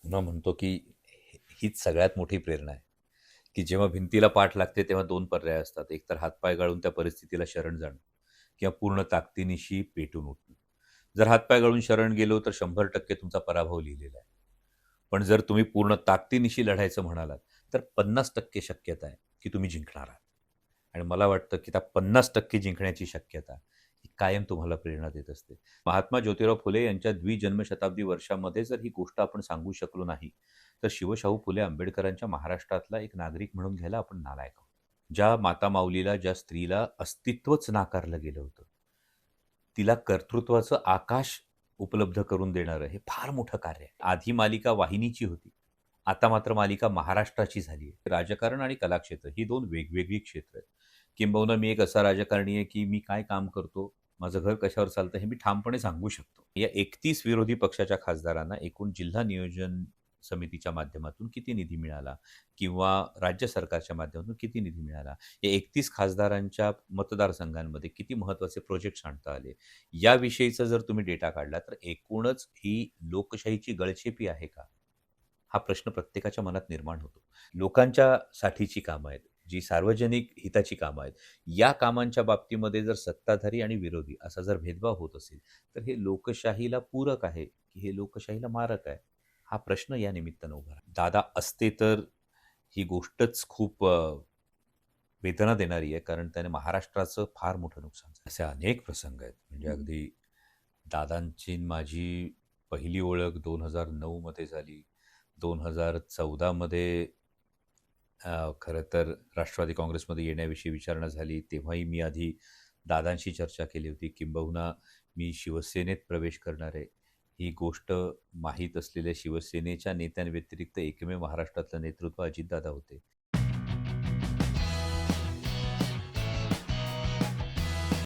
पुन्हा म्हणतो की हीच सगळ्यात मोठी प्रेरणा आहे, की जेव्हा भिंतीला पाठ लागते तेव्हा 2 पर्याय असतात. एक तर हातपाय गाळून त्या परिस्थितीला शरण जाणं किंवा पूर्ण ताकदीनिशी पेटून उठणं. जर हातपाय गाळून शरण गेलो तर 100% तुमचा पराभव लिहिलेला आहे. पण जर तुम्ही पूर्ण ताकदीनिशी लढायचं म्हणालात, तर 50% शक्यता आहे, की तुम्ही जिंकणार आहात. आणि मला वाटतं, की त्या 50% जिंकण्याची शक्यता ही कायम तुम्हाला प्रेरणा देत असते. महात्मा ज्योतिराव फुले यांच्या द्विजन्मशताब्दी वर्षामध्ये जर ही गोष्ट आपण सांगू शकलो नाही, तर शिवशाहू फुले आंबेडकरांच्या महाराष्ट्रातला एक नागरिक म्हणून घ्यायला आपण नालायक आहोत. ज्या मातामाऊलीला, ज्या स्त्रीला अस्तित्वच नाकारलं गेलं होतं, तिला कर्तृत्वाचं आकाश उपलब्ध करून देणारं हे फार मोठं कार्य आहे. आधी मालिका वाहिनीची होती. आता मात्र मालिका महाराष्ट्राची झाली आहे. राजकारण आणि कलाक्षेत्र ही 2 वेगवेगळी क्षेत्र आहेत. किंबहुना मी एक असा राजकारणी आहे, की मी काय काम करतो, माझं घर कशावर चालतं हे मी ठामपणे सांगू शकतो. या 31 विरोधी पक्षाच्या खासदारांना एकूण जिल्हा नियोजन समितीच्या माध्यमातून किती निधी मिळाला किंवा राज्य सरकारच्या माध्यमातून किती निधी मिळाला, या 31 खासदारांच्या मतदारसंघांमध्ये किती महत्त्वाचे प्रोजेक्ट्स आणता आले, याविषयीचा जर तुम्ही डेटा काढला, तर एकूणच ही लोकशाहीची गळचेपी आहे का? हा प्रश्न प्रत्येकाच्या मनात निर्माण होतो. लोकांच्या साठीची कामं आहेत, जी सार्वजनिक हिताची कामं आहेत. या कामांच्या बाबतीमध्ये जर सत्ताधारी आणि विरोधी असा जर भेदभाव होत असेल, तर हे लोकशाहीला पूरक आहे, की हे लोकशाहीला मारक आहे? हा प्रश्न या निमित्तानं उभा राहिला. दादा असते तर ही गोष्टच खूप वेदना देणारी आहे, कारण त्याने महाराष्ट्राचं फार मोठं नुकसान झालं. असे अनेक प्रसंग आहेत. म्हणजे हं. अगदी दादांची आणि माझी पहिली ओळख 2009 मध्ये झाली. 2014 मध्ये खरं तर राष्ट्रवादी काँग्रेसमध्ये येण्याविषयी विचारणा झाली. तेव्हाही मी आधी दादांशी चर्चा केली होती. किंबहुना मी शिवसेनेत प्रवेश करणार आहे, ही गोष्ट माहीत असलेल्या शिवसेनेच्या नेत्यांव्यतिरिक्त एकमेव महाराष्ट्रातलं नेतृत्व अजितदादा होते.